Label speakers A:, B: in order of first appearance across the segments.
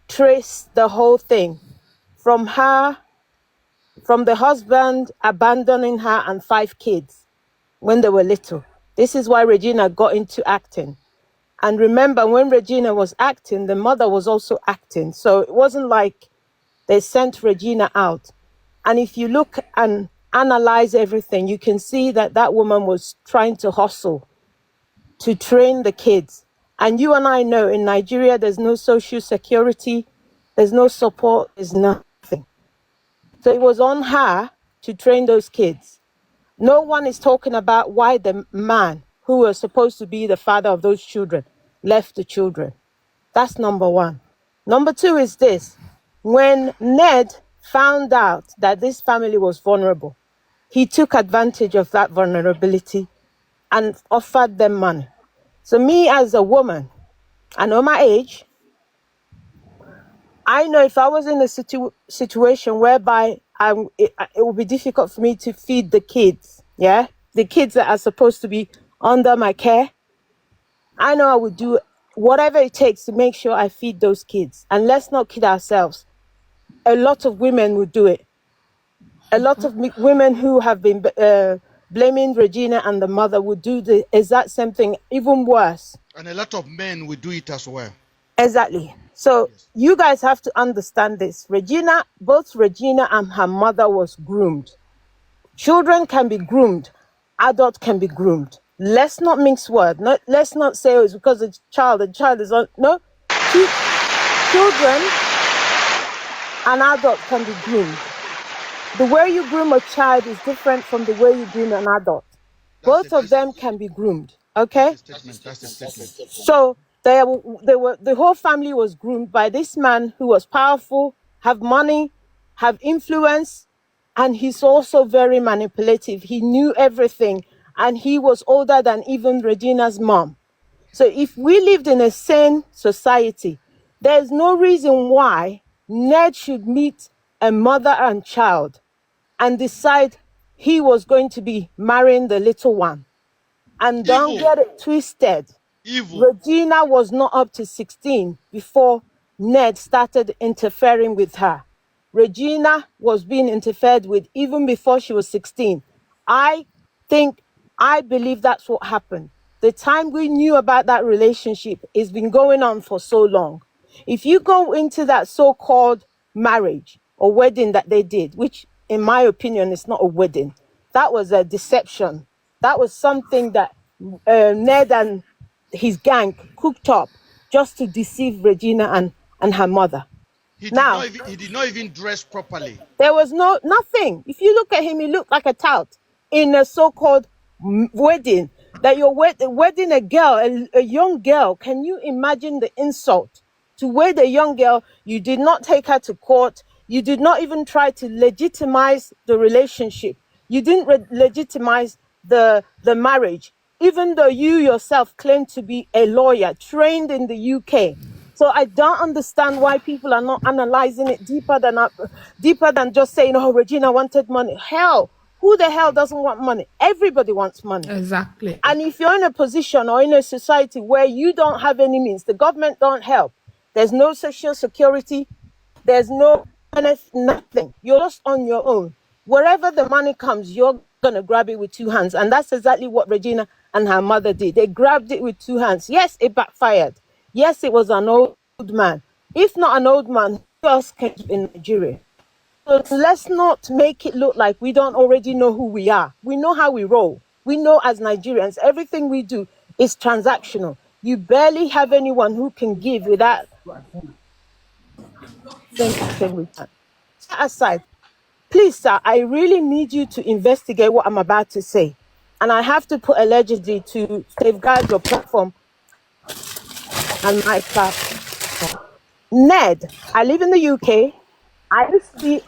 A: trace the whole thing from the husband abandoning her and 5 kids when they were little. This is why Regina got into acting. And remember, when Regina was acting, the mother was also acting. So it wasn't like they sent Regina out. And if you look and analyze everything, you can see that that woman was trying to hustle to train the kids. And you and I know in Nigeria, there's no social security, there's no support, there's nothing. So it was on her to train those kids. No one is talking about why the man who was supposed to be the father of those children left the children. That's number one. Number two is this. When Ned found out that this family was vulnerable, he took advantage of that vulnerability and offered them money. So me as a woman, I know my age. I know if I was in a situation whereby it would be difficult for me to feed the kids, yeah? The kids that are supposed to be under my care, I know I would do whatever it takes to make sure I feed those kids. And let's not kid ourselves. A lot of women would do it. A lot of women who have been blaming Regina and the mother would do the exact same thing, even worse.
B: And a lot of men will do it as well.
A: Exactly. So you guys have to understand this. Both Regina and her mother was groomed. Children can be groomed. Adults can be groomed. Let's not mix words. Let's not say it's because the child is on. No. Children and adults can be groomed. The way you groom a child is different from the way you groom an adult. Both of them can be groomed. Okay?
B: That's a statement.
A: So the whole family was groomed by this man who was powerful, have money, have influence, and he's also very manipulative. He knew everything, and he was older than even Regina's mom. So if we lived in a sane society, there's no reason why Ned should meet a mother and child and decide he was going to be marrying the little one. And don't get it twisted.
B: Evil.
A: Regina was not up to 16 before Ned started interfering with her. Regina was being interfered with even before she was 16. I believe that's what happened. The time we knew about that relationship has been going on for so long. If you go into that so-called marriage or wedding that they did, which in my opinion is not a wedding, that was a deception. That was something that Ned and his gang cooked up just to deceive Regina and her mother.
B: He did not even dress properly.
A: There was nothing. If you look at him, he looked like a tout in a so-called wedding. That you're wedding a girl, a young girl. Can you imagine the insult? To wed a young girl, you did not take her to court. You did not even try to legitimize the relationship. You didn't legitimize the marriage, even though you yourself claim to be a lawyer trained in the UK. So I don't understand why people are not analyzing it deeper than just saying, oh, Regina wanted money. Hell, who the hell doesn't want money? Everybody wants money.
C: Exactly.
A: And if you're in a position or in a society where you don't have any means, the government don't help, there's no social security, there's no nothing. You're just on your own. Wherever the money comes, you're going to grab it with 2 hands. And that's exactly what Regina and her mother did. They grabbed it with 2 hands. Yes, it backfired. Yes, it was an old man. If not an old man, who else can in Nigeria? So let's not make it look like we don't already know who we are. We know how we roll. We know as Nigerians, everything we do is transactional. You barely have anyone who can give without thinking. Set aside. Please, sir, I really need you to investigate what I'm about to say. And I have to put allegedly to safeguard your platform and my platform. Ned, I live in the UK. I used to be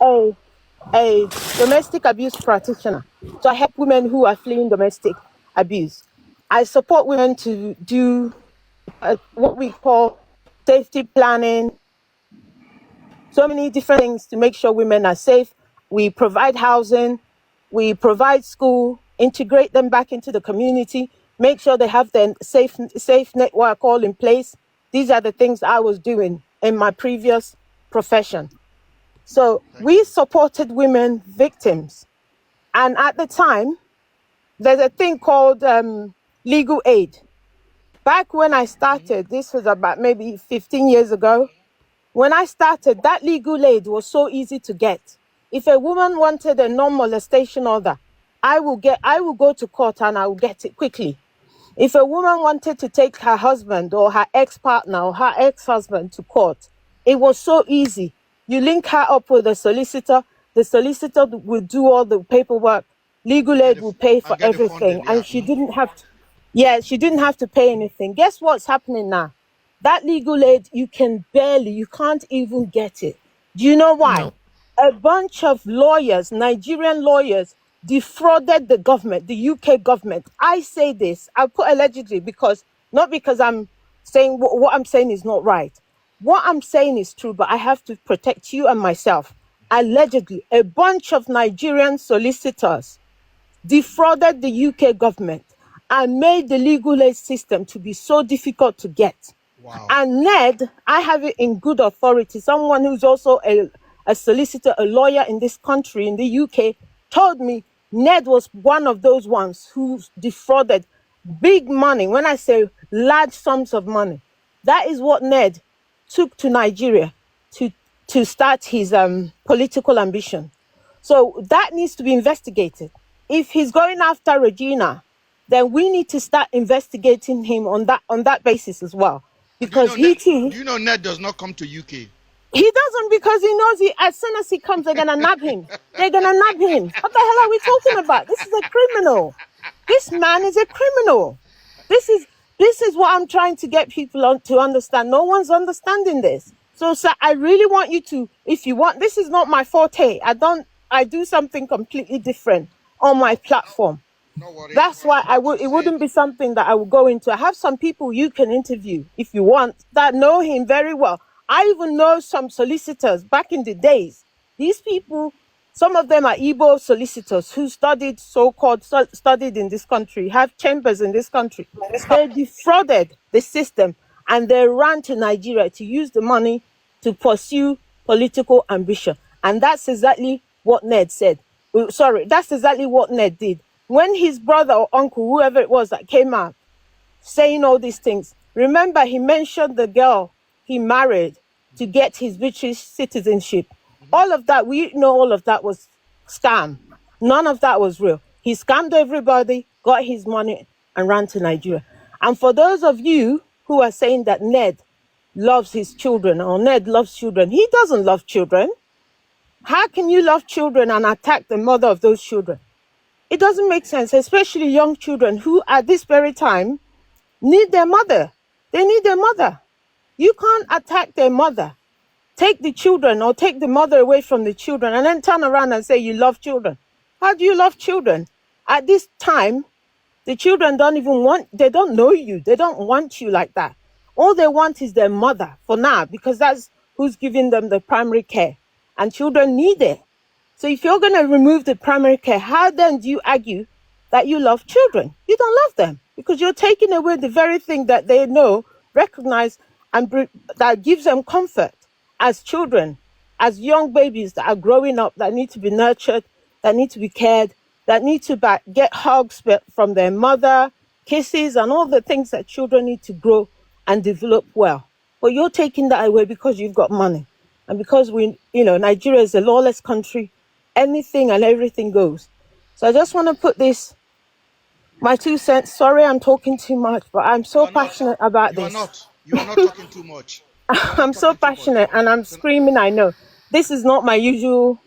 A: a domestic abuse practitioner. So I help women who are fleeing domestic abuse. I support women to do what we call safety planning, so many different things to make sure women are safe. We provide housing, we provide school, integrate them back into the community, make sure they have their safe network all in place. These are the things I was doing in my previous profession. So we supported women victims. And at the time, there's a thing called legal aid. Back when I started, this was about maybe 15 years ago. When I started, that legal aid was so easy to get. If a woman wanted a non-molestation order, I will go to court and I will get it quickly. If a woman wanted to take her husband or her ex-partner or her ex-husband to court, it was so easy. You link her up with a solicitor, the solicitor will do all the paperwork, legal aid will pay for everything, and she didn't have to pay anything. Guess what's happening now? That legal aid, you can't even get it. Do you know why?
C: No.
A: A bunch of lawyers, Nigerian lawyers, defrauded the government, the UK government. I say this, I put allegedly not because I'm saying what I'm saying is not right. What I'm saying is true, but I have to protect you and myself. Allegedly, a bunch of Nigerian solicitors defrauded the UK government and made the legal aid system to be so difficult to get.
B: Wow.
A: And Ned, I have it in good authority, someone who's also a solicitor, a lawyer in this country, in the UK, told me Ned was one of those ones who defrauded big money. When I say large sums of money, that is what Ned took to Nigeria to start his political ambition. So that needs to be investigated. If he's going after Regina, then we need to start investigating him on that basis as well. Because
B: do you know Ned does not come to UK?
A: He doesn't, because he knows as soon as he comes, they're gonna nab him. They're gonna nab him. What the hell are we talking about? This is a criminal. This man is a criminal. This is what I'm trying to get people to understand. No one's understanding this. So I really want you to, if you want, this is not my forte. I do something completely different on my platform.
B: No worries.
A: That's why it wouldn't be something that I would go into. I have some people you can interview if you want that know him very well. I even know some solicitors back in the days. These people, some of them are Igbo solicitors who studied in this country, have chambers in this country. They defrauded the system and they ran to Nigeria to use the money to pursue political ambition. And that's exactly what Ned said. That's exactly what Ned did. When his brother or uncle, whoever it was that came out saying all these things, remember he mentioned the girl he married to get his British citizenship. All of that, we know all of that was scam. None of that was real. He scammed everybody, got his money, and ran to Nigeria. And for those of you who are saying that Ned loves his children or Ned loves children, he doesn't love children. How can you love children and attack the mother of those children? It doesn't make sense, especially young children who at this very time need their mother. They need their mother. You can't attack their mother. Take the children or take the mother away from the children and then turn around and say you love children. How do you love children? At this time, the children they don't know you. They don't want you like that. All they want is their mother for now, because that's who's giving them the primary care. And children need it. So if you're going to remove the primary care, how then do you argue that you love children? You don't love them because you're taking away the very thing that they know, recognize, and that gives them comfort as children, as young babies that are growing up, that need to be nurtured, that need to be cared, that need to get hugs from their mother, kisses, and all the things that children need to grow and develop well. But you're taking that away because you've got money. And because Nigeria is a lawless country, anything and everything goes. So I just want to put my 2 cents. Sorry, I'm talking too much, but I'm so passionate about this.
B: You are not talking too much.
A: I'm so passionate and I'm screaming. I know this is not my usual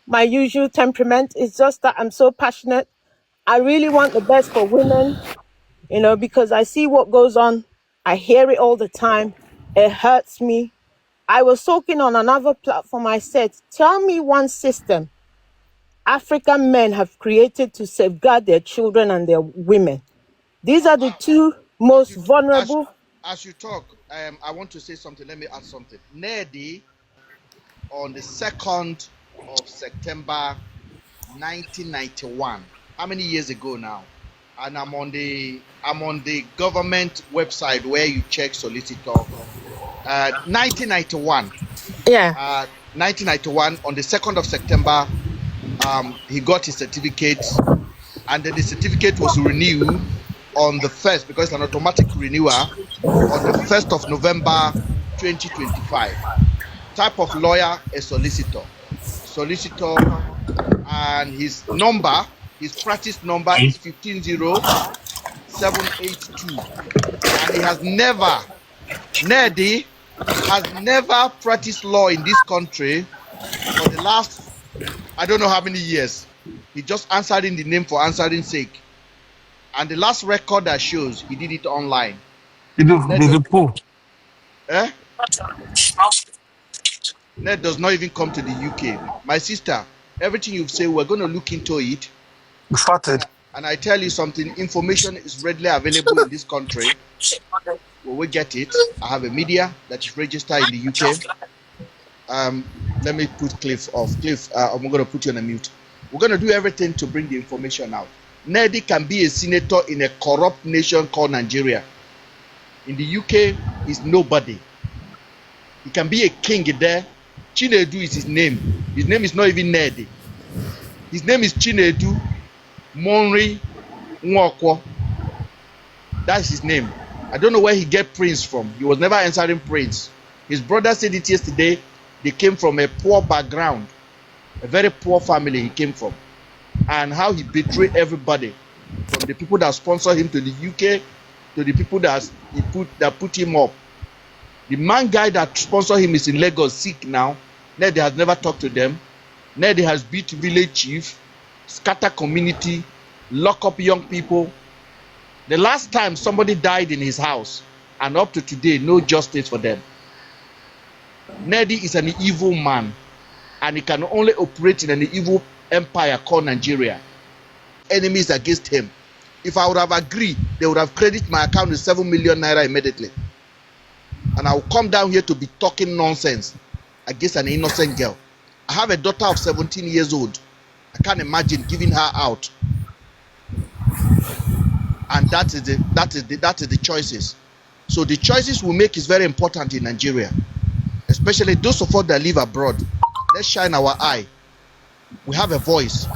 A: temperament. It's just that I'm so passionate. I really want the best for women, because I see what goes on. I hear it all the time. It hurts me. I was talking on another platform. I said, tell me one system African men have created to safeguard their children and their women. These are the two most vulnerable.
B: As you talk, I want to say something. Let me add something. Nedi, on the 2nd of September 1991. How many years ago now? And I'm on the government website where you check solicitor. 1991.
A: Yeah.
B: 1991, on the 2nd of September, he got his certificate, and then the certificate was renewed on the 1st, because it's an automatic renewal, on the 1st of November 2025. Type of lawyer, a solicitor. Solicitor, and his number, his practice number is 150782. And he has never, Nedi has never practiced law in this country for the last, I don't know how many years. He just answered in the name for answering sake. And the last record that shows he did it online. Eh? Ned does not even come to the UK. My sister, everything you've said, we're going to look into it. And I tell you something, information is readily available in this country. When we get it, I have a media that is registered in the UK. Let me put Cliff off. Cliff, I'm going to put you on a mute. We're going to do everything to bring the information out. Nedi can be a senator in a corrupt nation called Nigeria. In the UK, he's nobody. He can be a king there. Chinedu is his name. His name is not even Nedi. His name is Chinedu Monri Nwoko. That's his name. I don't know where he get Prince from. He was never answering Prince. His brother said it yesterday. They came from a poor background, a very poor family he came from, and how he betrayed everybody, from the people that sponsored him to the UK to the people that put him up. The man guy that sponsored him is in Lagos, sick now. Nedi has never talked to them. Nedi has beat village chief, scatter community, lock up young people. The last time somebody died in his house, and up to today, no justice for them. Nedi is an evil man, and he can only operate in an evil empire called Nigeria. Enemies against him. If I would have agreed, they would have credited my account with 7 million naira immediately. And I will come down here to be talking nonsense against an innocent girl. I have a daughter of 17 years old. I can't imagine giving her out. And that is the choices. So the choices we make is very important in Nigeria, especially those of us that live abroad. Let's shine our eye. We have a voice,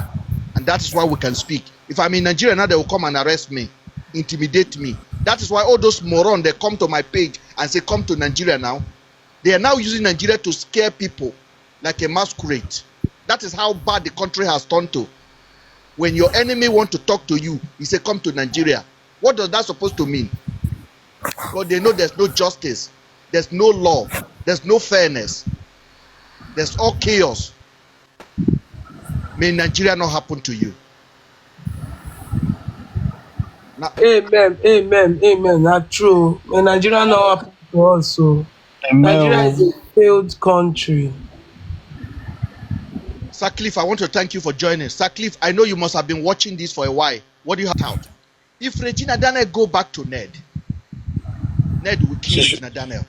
B: and that is why we can speak. If I'm in Nigeria now, they will come and arrest me, intimidate me. That is why all those morons, they come to my page and say, come to Nigeria now. They are now using Nigeria to scare people like a masquerade. That is how bad the country has turned to. When your enemy want to talk to you, he say, come to Nigeria. What does that supposed to mean? Because they know there's no justice, there's no law, there's no fairness, there's all chaos. May Nigeria not happen to you.
C: Now, amen. That's true. May Nigeria not happen to us. So Nigeria is a failed country.
B: Sir Cliff, I want to thank you for joining. Sir Cliff, I know you must have been watching this for a while. What do you have out? If Regina Daniel go back to Ned will kill Regina Daniel.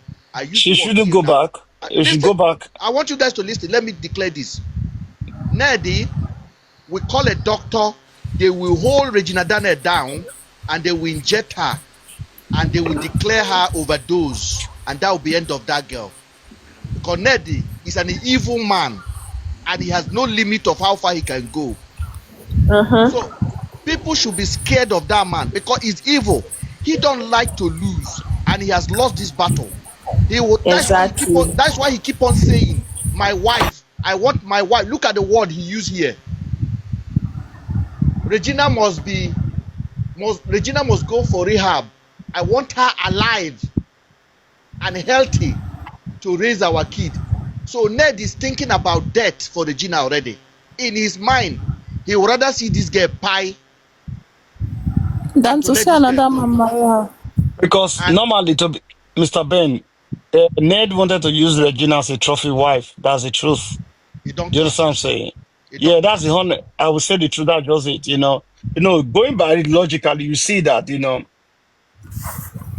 D: She shouldn't go back. If she go back,
B: I want you guys to listen. Let me declare this. Nedi will call a doctor. They will hold Regina Daniel down, and they will inject her, and they will declare her overdose, and that will be the end of that girl. Because Nedi is an evil man, and he has no limit of how far he can go. So people should be scared of that man because he's evil. He don't like to lose, and he has lost this battle.
A: Exactly.
B: That's why he keep on saying, my wife, I want my wife. Look at the word he used here. Regina must go for rehab. I want her alive and healthy to raise our kid. So Ned is thinking about death for Regina already. In his mind, he would rather see this girl pie
E: than to see another mama.
D: Because normally, Mr. Ben, Ned wanted to use Regina as a trophy wife. That's the truth.
B: You don't.
D: Do you understand what I'm saying? Yeah, that's the honor. I will say the truth. That's just it. Going by it logically, you see that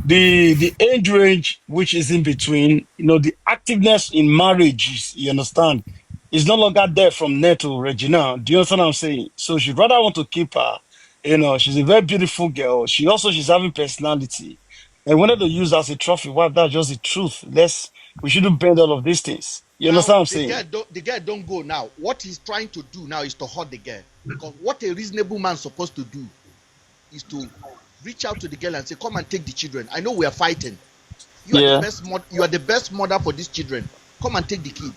D: the age range which is in between, the activeness in marriage, you understand, is no longer there from Ned to Regina. Do you understand what I'm saying? So she'd rather want to keep her. She's a very beautiful girl. She's having personality. and wanted to use as a trophy. Well, that's just the truth. We shouldn't bend all of these things. You
B: Now
D: understand what I'm
B: the
D: saying?
B: girl don't go now. What he's trying to do now is to hurt the girl, because what a reasonable man supposed to do is to reach out to the girl and say, "Come and take the children. I know we are fighting. You are the
D: Yeah.
B: best you are the best mother for these children. Come and take the kid."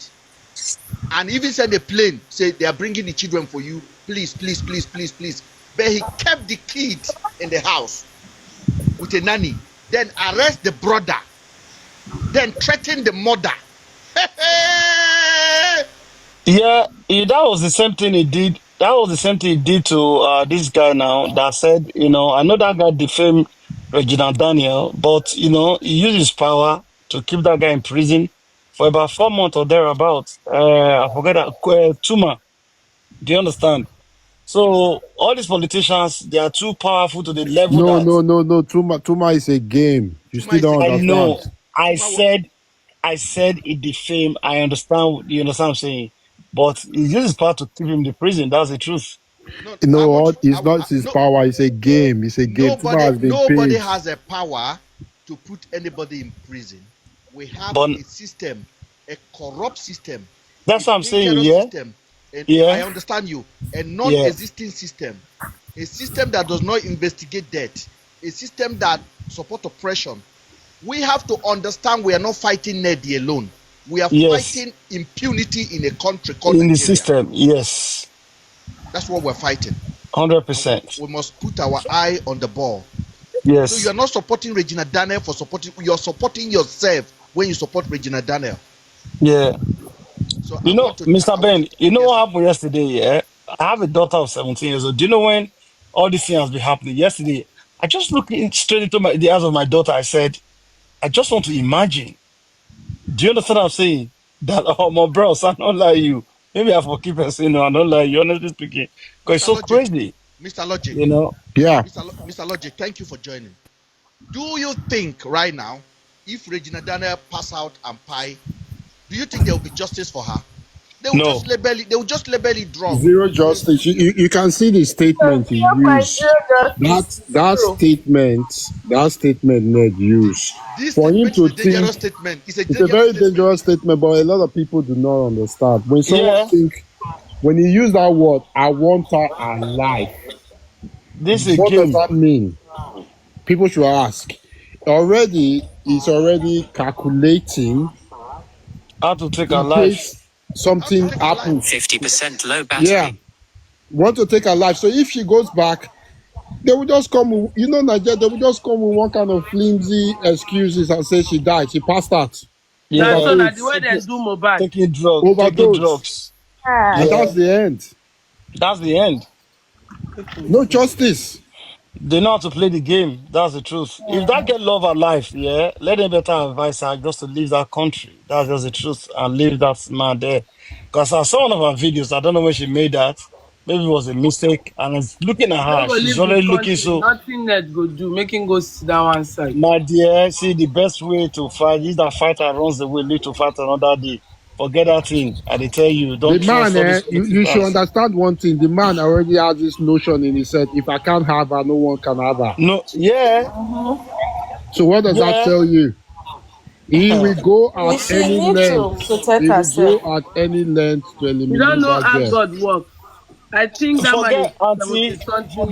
B: And even send a plane, say they are bringing the children for you. Please, please, please, please, please. But he kept the kid in the house with a nanny, then arrest the brother, then threaten the mother.
D: Yeah, that was the same thing he did. That was the same thing he did to this guy now that said, I know that guy defamed Regina Daniel, but he used his power to keep that guy in prison for about 4 months or thereabouts. I forget that 2 months. Do you understand? So all these politicians, they are too powerful to the level
F: No,
D: that
F: no, no, no. Tuma is a game. You
B: Tuma
F: still
B: is a
F: don't
D: I
B: game.
F: understand.
D: know. I
B: Tuma,
D: said it defamed. I understand. You understand what I'm saying? But he used his power to keep him in the prison. That's the truth.
B: no, I
F: No,
B: want to.
F: it's not his
B: No,
F: power. It's a game. It's a game. Tuma has been
B: nobody
F: paid.
B: has a power to put anybody in prison. We have
D: But
B: a system, a corrupt system, a
D: that's what I'm saying.
B: dangerous
D: Yeah,
B: system, and I
D: yeah,
B: understand you, a
D: yeah,
B: non-existing system, a system that does not investigate death, a system that supports oppression. We have to understand we are not fighting Nedi alone. We are
D: yes.
B: fighting impunity in a country called
D: In the
B: Nigeria.
D: system, yes,
B: That's what we're fighting.
D: hundred
B: And
D: percent.
B: we must put our eye on the ball. So you are
D: Yes,
B: not supporting Regina Daniel for supporting, you're supporting yourself when you support Regina Daniel.
D: yeah.
B: So I want to,
D: Mr. Ben, you know
B: yes,
D: what
B: sir.
D: happened yesterday? Yeah, I have a daughter of 17 years old. Do you know when all this thing has been happening? Yesterday, I just looked straight into the eyes of my daughter. I said, I just want to imagine. Do you understand what I'm saying? That, oh, my bros, I don't lie you. Maybe I forgive and say no, I don't lie you, honestly speaking. Because it's
B: Mr.
D: so
B: Logic,
D: crazy,
B: Mr. Logic,
D: you know?
F: Yeah.
B: Mr. Logic, thank you for joining. Do you think right now, if Regina Daniel pass out and pie, do you think there will be justice for her? They will just
D: No.
B: label it. They will just label it drug.
F: Zero justice. You can see the statement he used. That statement Ned used.
B: This
F: For him
B: statement is
F: to
B: a dangerous
F: think
B: statement. It's a
F: it's a
B: dangerous
F: very
B: statement.
F: dangerous statement, but a lot of people do not understand.
D: Yeah,
F: When he used that word, I want her alive.
D: this
F: What does
D: again,
F: that mean? People should ask. He's already calculating
D: how to take her
F: in
D: life.
F: case
B: How to
F: something
B: take her life?
F: happens. 50% low battery. Yeah. Want to take her life. So if she goes back, they will just come with, Nigeria, they will just come with one kind of flimsy excuses and say she died. She passed out.
C: Now, so
D: Yeah,
C: now the
F: Overdose.
C: way they do Mobad.
D: taking
F: Overdose.
D: drugs.
F: And
D: Yeah,
F: that's the end.
D: that's the end.
F: No justice.
D: They know how to play the game. That's the truth. If that girl love her life, yeah, let them better advise her just to leave that country. That's just the truth. And leave that man there. Because I saw one of her videos. I don't know when she made that. Maybe it was a mistake. And it's looking at
C: No
D: her.
C: go
D: She's
C: leave the
D: already looking
C: country.
D: so,
C: Nothing net go do. Making go sit down one side.
D: my dear, see, the best way to fight is that fighter runs the way, live to fight another day. Forget that thing. And they tell you,
F: The
D: don't trust
F: man,
D: all these
F: you should
D: politicians.
F: understand one thing. The man already has this notion in his head. If I can't have her, no one can have her.
D: No, yeah,
F: So what does that
D: yeah.
F: tell you? He will go
A: She
F: at any
A: need to
F: length.
A: protect
F: He will
A: herself.
F: go at any length to
C: You don't
F: eliminate
C: know
F: that
C: how
F: girl.
C: God works. I think that man is
D: Forget, auntie.
C: 70 something